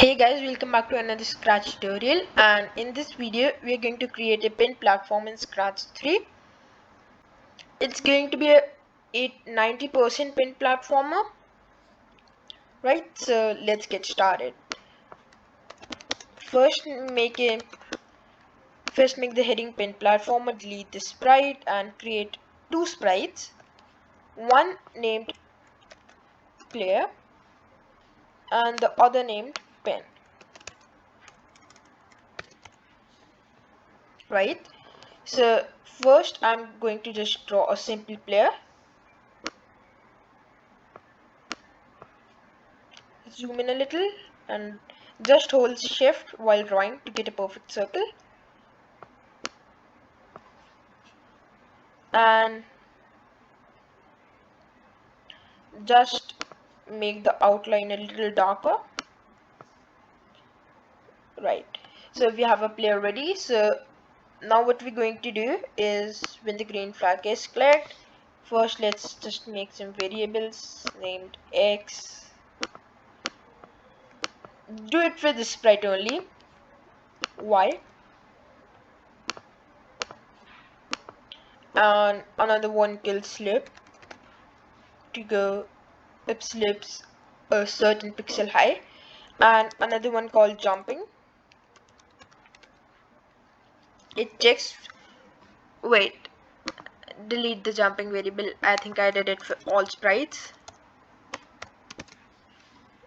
Hey guys, welcome back to another Scratch tutorial, and in this video we are going to create a pin platform in Scratch 3. It's going to be a 90% pin platformer, right? So let's get started. First make the heading pin platformer, delete the sprite and create two sprites, one named player and the other named pin, right? So first I'm going to just draw a simple player. Zoom in a little and just hold shift while drawing to get a perfect circle, and just make the outline a little darker, right? So we have a player ready. So now what we're going to do is, when the green flag is clicked, first let's just make some variables named x. Do it for the sprite only, y, and another one called slip to go if slips a certain pixel high, and another one called jumping. It checks, wait, delete the jumping variable. I think I did it for all sprites.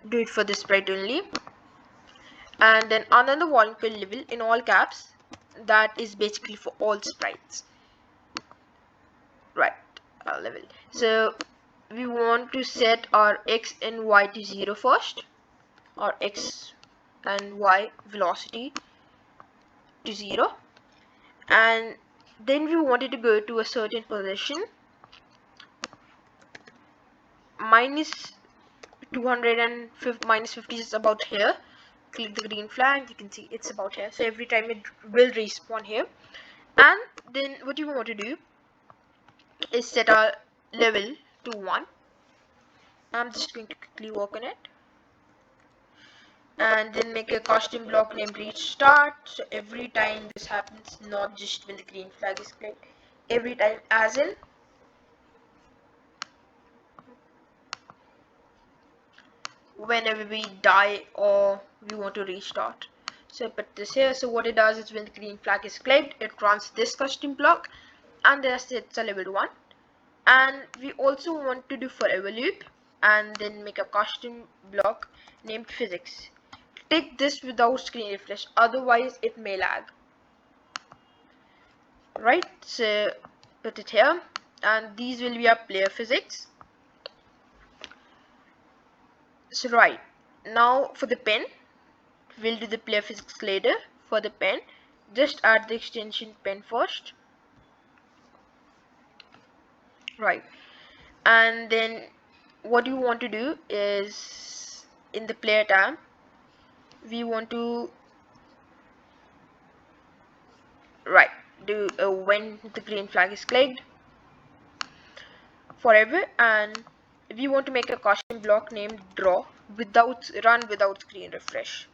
Do it for the sprite only. And then another one called level in all caps. That is basically for all sprites, right? Level. So we want to set our x and y to 0 first, or x and y velocity to 0, and then we wanted to go to a certain position minus 250 minus 50 is about here. Click the green flag, you can see it's about here, so every time it will respawn here. And then what you want to do is set our level to 1. I'm just going to quickly work on it, and then make a custom block named reach start. So every time this happens, not just when the green flag is clicked, every time, as in whenever we die or we want to restart. So I put this here. So what it does is, when the green flag is clicked, it runs this custom block and then sets a level 1. And we also want to do forever loop, and then make a custom block named physics. Take this without screen refresh, otherwise it may lag, right? So put it here, and these will be our player physics. So right now for the pen, we'll do the player physics later. For the pen, just add the extension pen first, right? And then what you want to do is, in the player tab, we want to do when the green flag is clicked, forever, and we want to make a custom block named draw run without screen refresh,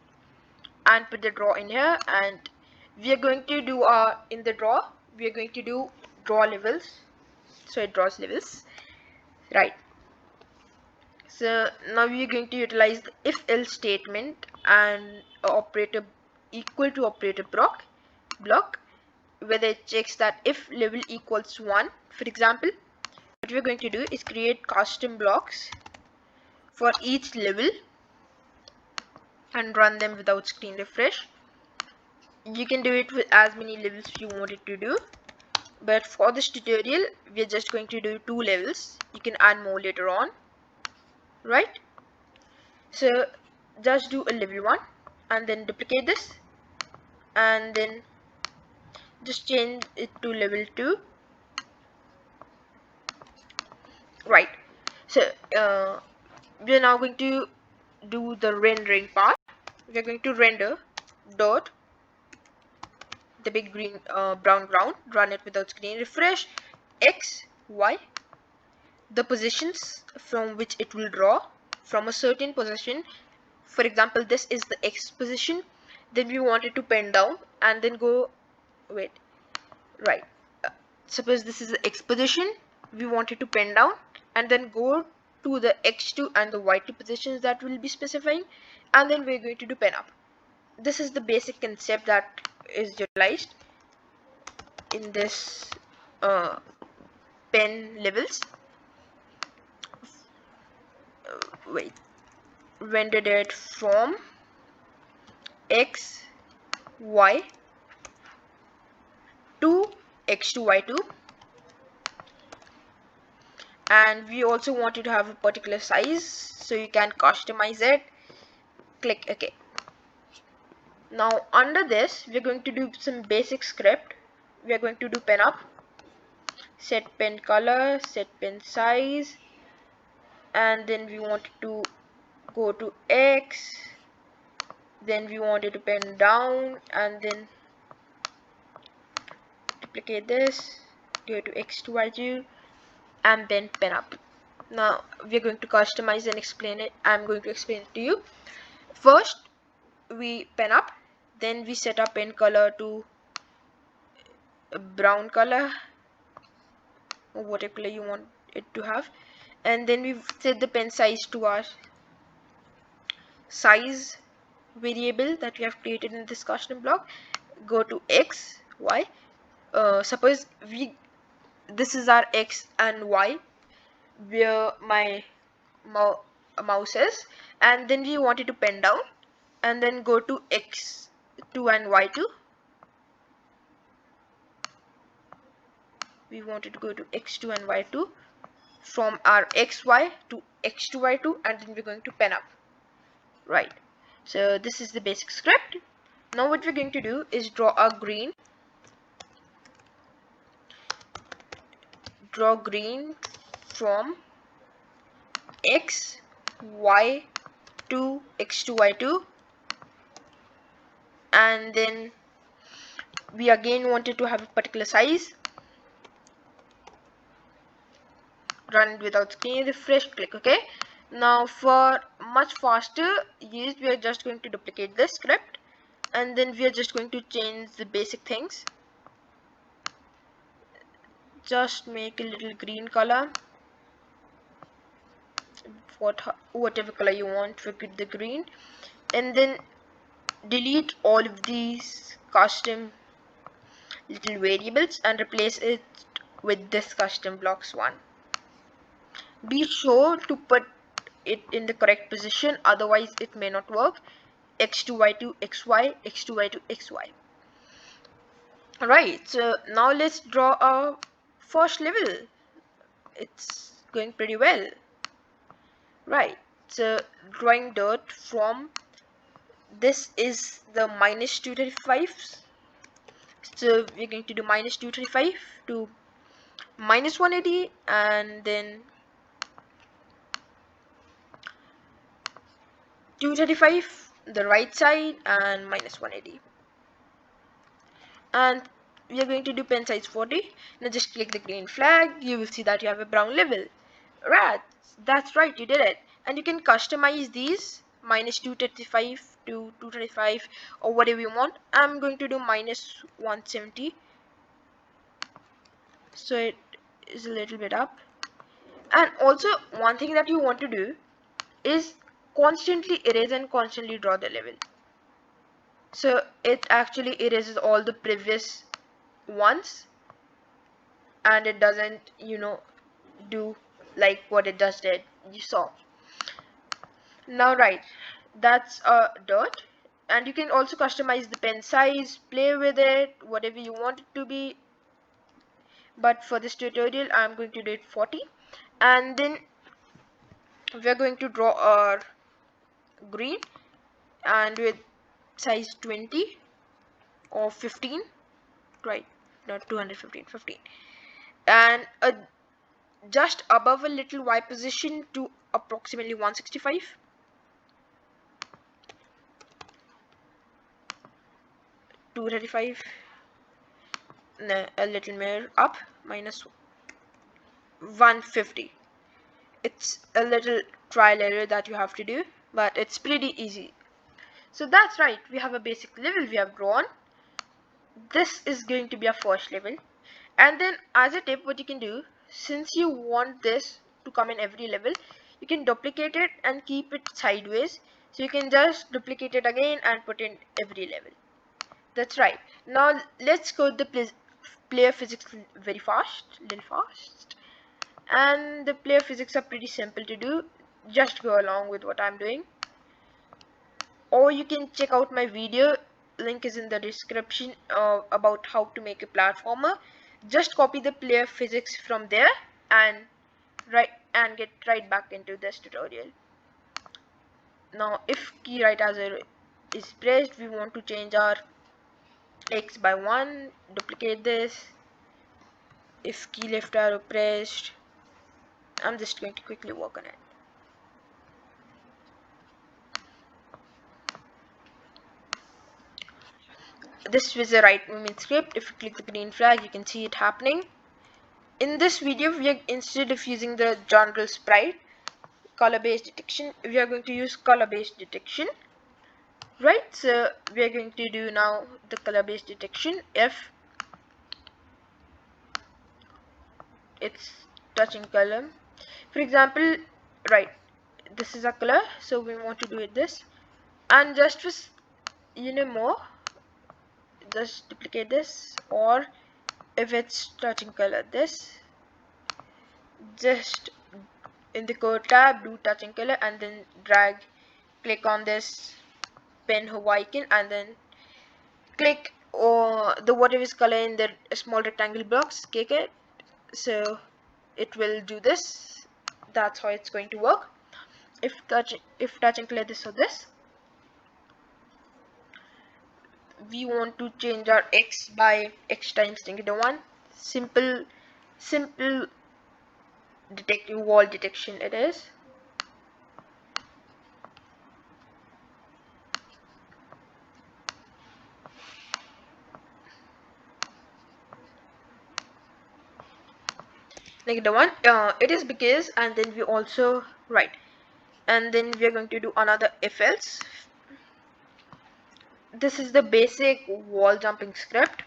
and put the draw in here. And we are going to do in the draw, we are going to do draw levels, so it draws levels, right? So now we are going to utilize the if else statement and operator equal to operator block, whether it checks that if level equals 1. For example, what we're going to do is create custom blocks for each level and run them without screen refresh. You can do it with as many levels you want it to do, but for this tutorial we're just going to do 2 levels. You can add more later on, right? So just do a level 1 and then duplicate this, and then just change it to level 2, right? So we are now going to do the rendering part. We are going to render dot the big green brown ground, run it without screen refresh, x, y, the positions from which it will draw from a certain position For example, this is the X position, then we want it to pen down and then go, wait, right, suppose this is the X position, we want it to pen down and then go to the X2 and the Y2 positions that we'll be specifying, and then we're going to do pen up. This is the basic concept that is utilized in this pen levels. Wait, rendered it from X, Y to X2, Y2, and we also want it to have a particular size, so you can customize it. Click OK. Now under this we're going to do some basic script. We are going to do pen up, set pen color, set pen size, and then we want to go to X, then we want it to pen down, and then duplicate this, go to X2, Y2, and then pen up. Now we're going to customize and explain it. I'm going to explain it to you. First we pen up, then we set up pen color to a brown color or whatever color you want it to have, and then we set the pen size to our size variable that we have created in this custom block. Go to X, Y. Suppose this is our X and Y where my mouse is, and then we want it to pen down, and then go to X2 and Y2. We want it to go to X2 and Y2 from our XY to X2, Y2, and then we're going to pen up. Right, so this is the basic script. Now what we're going to do is draw a green. Draw green from X, Y to X2, Y2, and then we again wanted to have a particular size. Run it without screen refresh, click OK. Now for much faster use, we are just going to duplicate this script, and then we are just going to change the basic things. Just make a little green color, whatever color you want for the green, and then delete all of these custom little variables and replace it with this custom blocks one. Be sure to put it in the correct position, otherwise it may not work. X2, Y2, XY, X2, Y2, XY. Alright, so now let's draw a first level. It's going pretty well. Right, so drawing dirt from, this is the minus 235. So we're going to do minus 235 to minus 180, and then 235 the right side and minus 180, and we are going to do pen size 40. Now just click the green flag, you will see that you have a brown level. Right, that's right, you did it. And you can customize these minus 235 to 235 or whatever you want. I'm going to do minus 170, so it is a little bit up. And also one thing that you want to do is constantly erase and constantly draw the level, so it actually erases all the previous ones and it doesn't, do like what it just did, you saw. Now right, that's a dirt, and you can also customize the pen size, play with it whatever you want it to be, but for this tutorial I'm going to do it 40. And then we're going to draw our green, and with size 20 or 15, right, not 215, 15, and just above a little Y position to approximately 165. A little more up, minus 150. It's a little trial error that you have to do. but it's pretty easy. So that's right, we have a basic level we have drawn. This is going to be our first level. And then as a tip, what you can do, since you want this to come in every level, you can duplicate it and keep it sideways. So you can just duplicate it again and put in every level. That's right. Now let's code the player physics very fast, little fast. And the player physics are pretty simple to do. Just go along with what I'm doing. Or you can check out my video, link is in the description, about how to make a platformer. Just copy the player physics from there and get right back into this tutorial. Now if key right as is pressed, we want to change our x by 1, duplicate this. If key left arrow pressed, I'm just going to quickly work on it. This was a right movement script. If you click the green flag, you can see it happening. In this video, instead of using the general sprite color based detection, we are going to use color based detection. Right, so we are going to do now the color based detection. If it's touching color, for example, right, this is a color, so we want to do it this, and just for more, just duplicate this. Or if it's touching color, this, just in the code tab do touching color and then click on this pen hover icon and then click the whatever is color in the small rectangle box, click it, so it will do this. That's how it's going to work. If touching color this or this, we want to change our x by x times -1. Simple wall detection it is. -1, it is because, and then we also right, and then we are going to do another if else. This is the basic wall jumping script.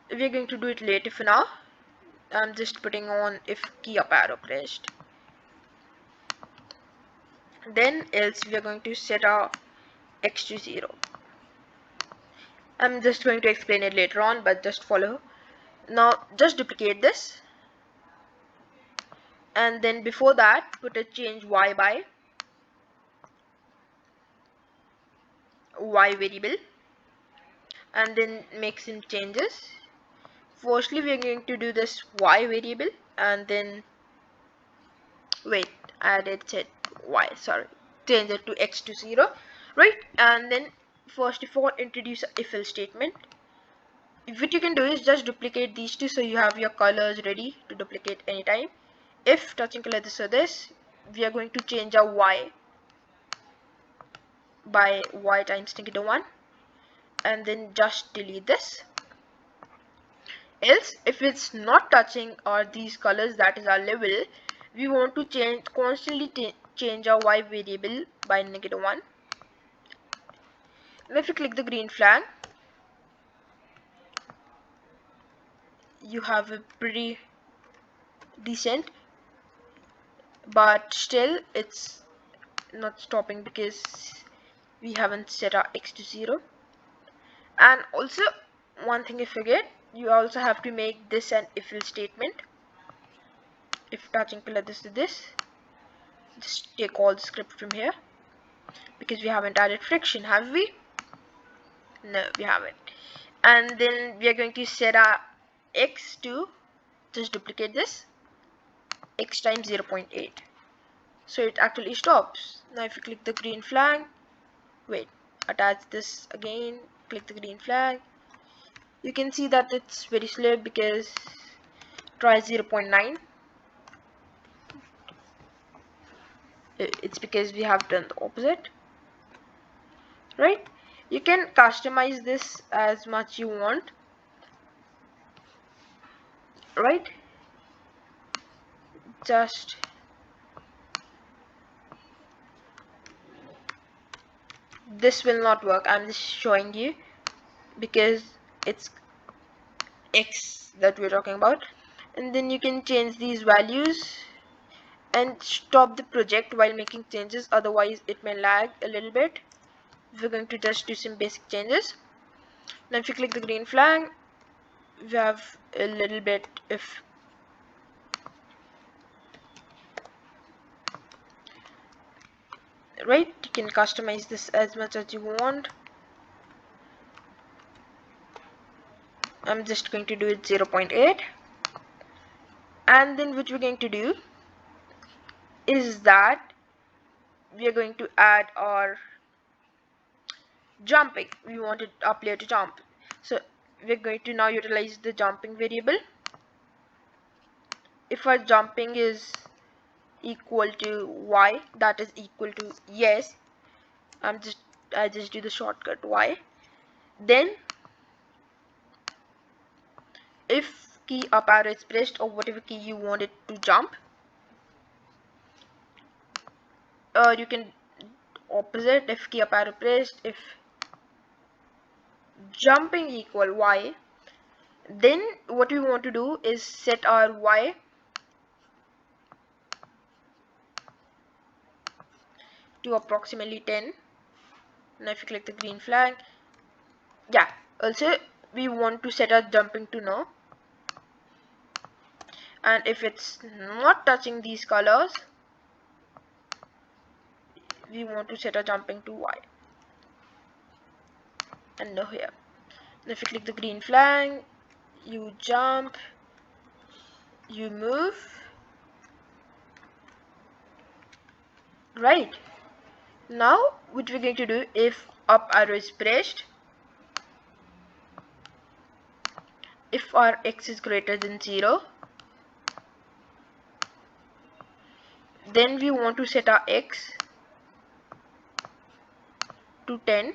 We are going to do it later. For now, I'm just putting on if key up arrow pressed. Then else we are going to set our x to 0. I'm just going to explain it later on, but just follow. Now just duplicate this, and then before that put a change y by y variable, and then make some changes. Firstly, we are going to do this y variable, and then wait, I did set y, sorry, change it to x to 0, right? And then first of all introduce a if else statement. What you can do is just duplicate these two, so you have your colors ready to duplicate anytime. If touching color this or this, we are going to change our y by y times -1, and then just delete this. Else, if it's not touching or these colors, that is our level, we want to constantly change our y variable by -1. And if you click the green flag, you have a pretty decent, but still it's not stopping because we haven't set our x to 0. And also one thing I forget, you also have to make this an if else statement. If touching color this to this, just take all the script from here, because we haven't added friction, have we? No, we haven't. And then we are going to set our x to, just duplicate this, x times 0.8, so it actually stops. Now if you click the green flag, wait, attach this again, click the green flag, you can see that it's very slow because try 0.9. It's because we have done the opposite, right? You can customize this as much you want, right? Just this will not work. I'm just showing you because it's X that we're talking about. And then you can change these values and stop the project while making changes, otherwise it may lag a little bit. We're going to just do some basic changes. Now if you click the green flag, we have a little bit of right, you can customize this as much as you want. I'm just going to do it 0.8. And then what we're going to do is that we are going to add our jumping. We wanted our player to jump, so we're going to now utilize the jumping variable. If our jumping is equal to y, that is equal to yes, I just do the shortcut y. Then if key up arrow is pressed, or whatever key you want it to jump, you can opposite. If key up arrow pressed, if jumping equal y, then what we want to do is set our y to approximately 10. Now if you click the green flag, yeah, also we want to set our jumping to no, and if it's not touching these colors, we want to set our jumping to y and no here. Now if you click the green flag, you jump, you move, right. Now what we're going to do, if up arrow is pressed, if our x is greater than 0, then we want to set our x to 10,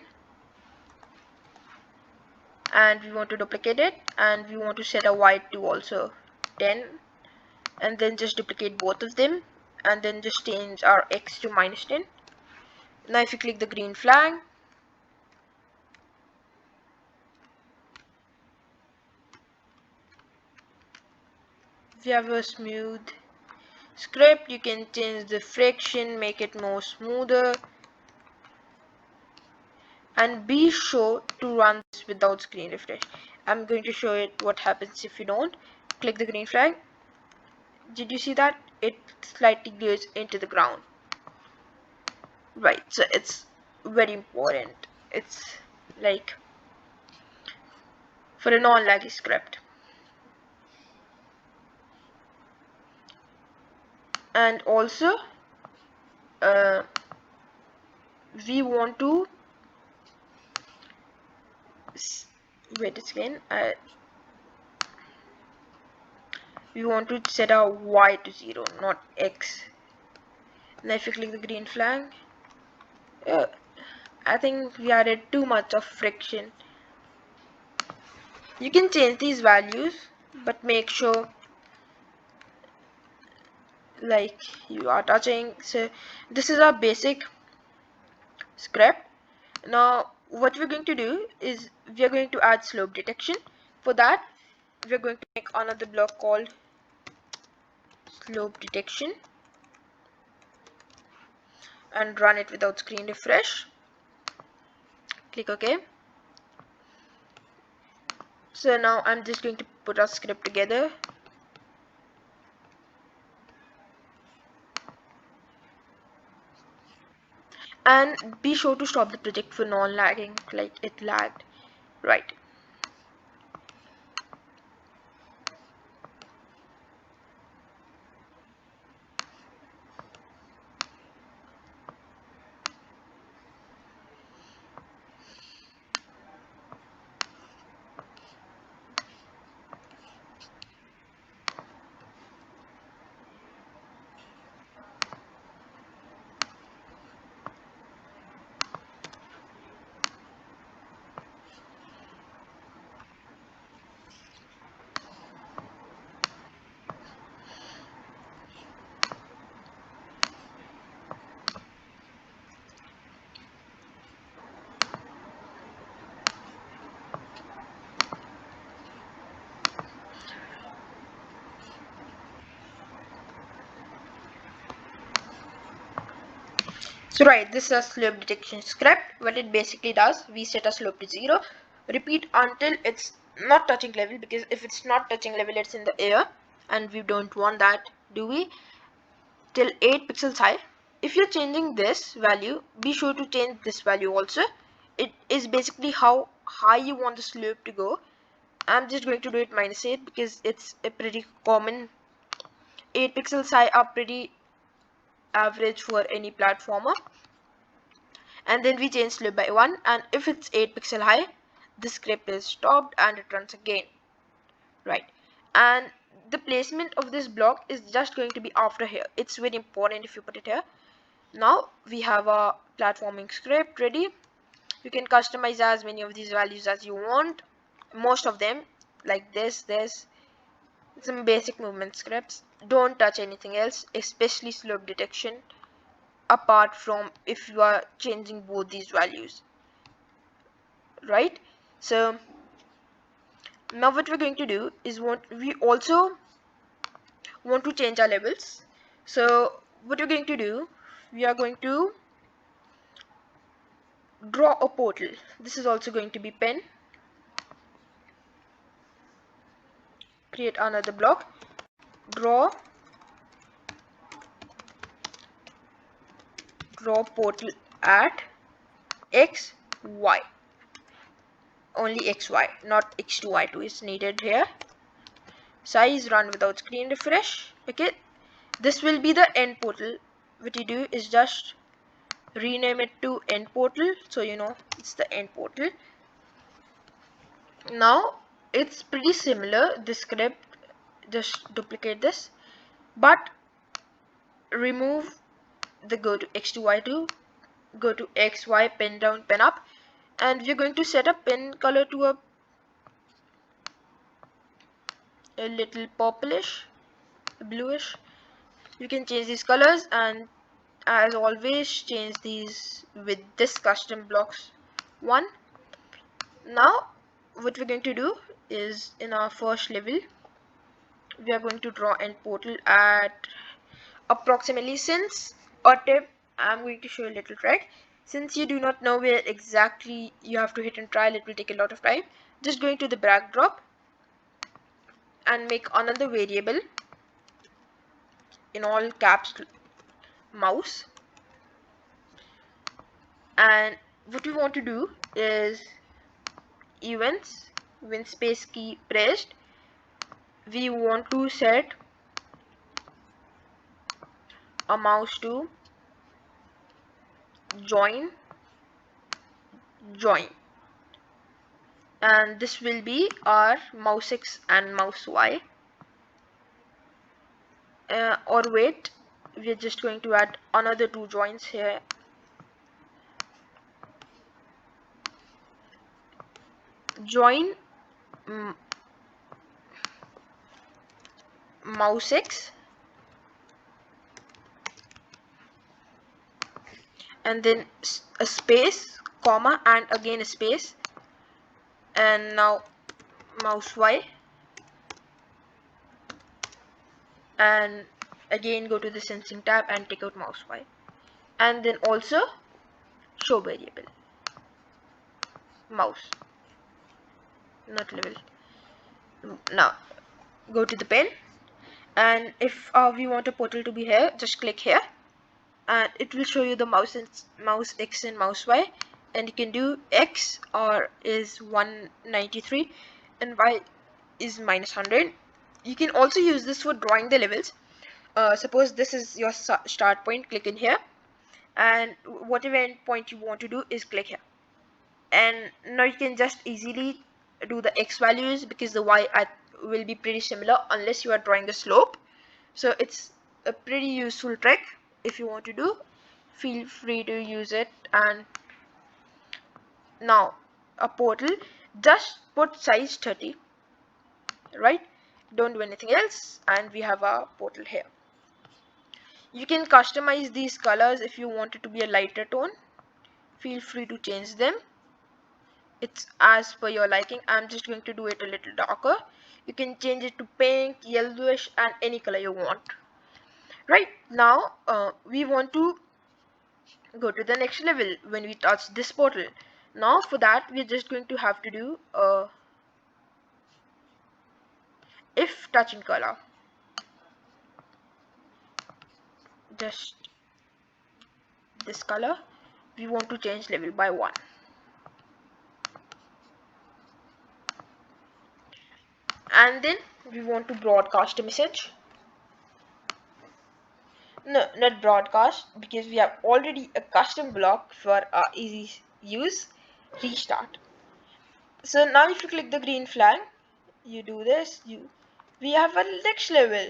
and we want to duplicate it, and we want to set a y to also 10, and then just duplicate both of them, and then just change our x to -10. Now if you click the green flag, we have a smooth script. You can change the friction, make it more smoother, and be sure to run this without screen refresh. I'm going to show it what happens if you don't. Click the green flag. Did you see that? It slightly goes into the ground. Right, so it's very important. It's like for a non-laggy script. And also we want to wait a second, we want to set our y to 0, not x. Now if you click the green flag, I think we added too much of friction. You can change these values, but make sure like you are touching. So this is our basic script. Now what we're going to do is we are going to add slope detection. For that, we're going to make another block called slope detection and run it without screen refresh. Click OK. So now I'm just going to put our script together. And be sure to stop the project for non-lagging, like it lagged. Right. So right, this is a slope detection script. What it basically does, we set a slope to 0, repeat until it's not touching level, because if it's not touching level, it's in the air, and we don't want that, do we? Till 8 pixels high. If you're changing this value, be sure to change this value also. It is basically how high you want the slope to go. I'm just going to do it -8 because it's a pretty common. 8 pixels high are pretty average for any platformer. And then we change slope by 1, and if it's 8 pixel high, the script is stopped and it runs again. Right, and the placement of this block is just going to be after here. It's very important if you put it here. Now we have a platforming script ready. You can customize as many of these values as you want. Most of them, like this, some basic movement scripts. Don't touch anything else, especially slope detection, apart from if you are changing both these values. Right, so now what we're going to do is we also want to change our levels. So what we're going to do, we are going to draw a portal. This is also going to be pen. Create another block, draw portal at x, y. Only x, y, not x2, y2 is needed here. Size, run without screen refresh. Okay, this will be the end portal. What you do is just rename it to end portal, so you know it's the end portal. Now it's pretty similar, this script, just duplicate this, but remove the go to x to y2, go to x, y, pen down, pen up, and we're going to set a pen color to a little purplish, bluish. You can change these colors, and as always change these with this custom blocks 1. Now what we're going to do is, in our first level, we are going to draw end portal at approximately, since a tip, I'm going to show you a little trick. Since you do not know where exactly you have to hit and trial, it will take a lot of time. Just going to the backdrop and make another variable in all caps, mouse, and what we want to do is events, when space key pressed, we want to set a mouse to join, and this will be our mouse X and mouse Y. Or wait, we're just going to add another 2 joins here. Join mouse X and then a space, comma, and again a space, and now mouse Y, and again go to the sensing tab and take out mouse Y, and then also show variable mouse, not level. Now go to the pen, and if we want a portal to be here, just click here and it will show you the mouse X and mouse Y, and you can do X or is 193 and Y is -100. You can also use this for drawing the levels. Suppose this is your start point, click in here, and whatever end point you want to do is click here, and now you can just easily do the X values, because the Y will be pretty similar unless you are drawing the slope. So it's a pretty useful trick. If you want to do, feel free to use it. And now a portal, just put size 30, right? Don't do anything else, and we have our portal here. You can customize these colors. If you want it to be a lighter tone, feel free to change them. It's as per your liking. I'm just going to do it a little darker. You can change it to pink, yellowish, and any color you want. Right now we want to go to the next level when we touch this portal. Now for that we're just going to have to do if touching color, just this color, we want to change level by 1, and then we want to broadcast a message. No, not broadcast, because we have already a custom block for our easy use. Restart. So now if you click the green flag, you do this, we have a next level.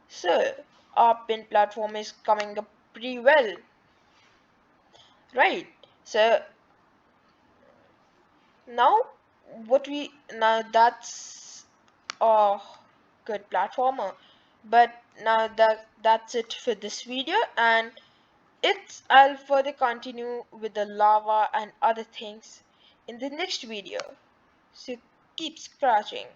So our pin platform is coming up pretty well, right? So now now that's a good platformer. But now that's it for this video, and I'll further continue with the lava and other things in the next video. So keep scratching.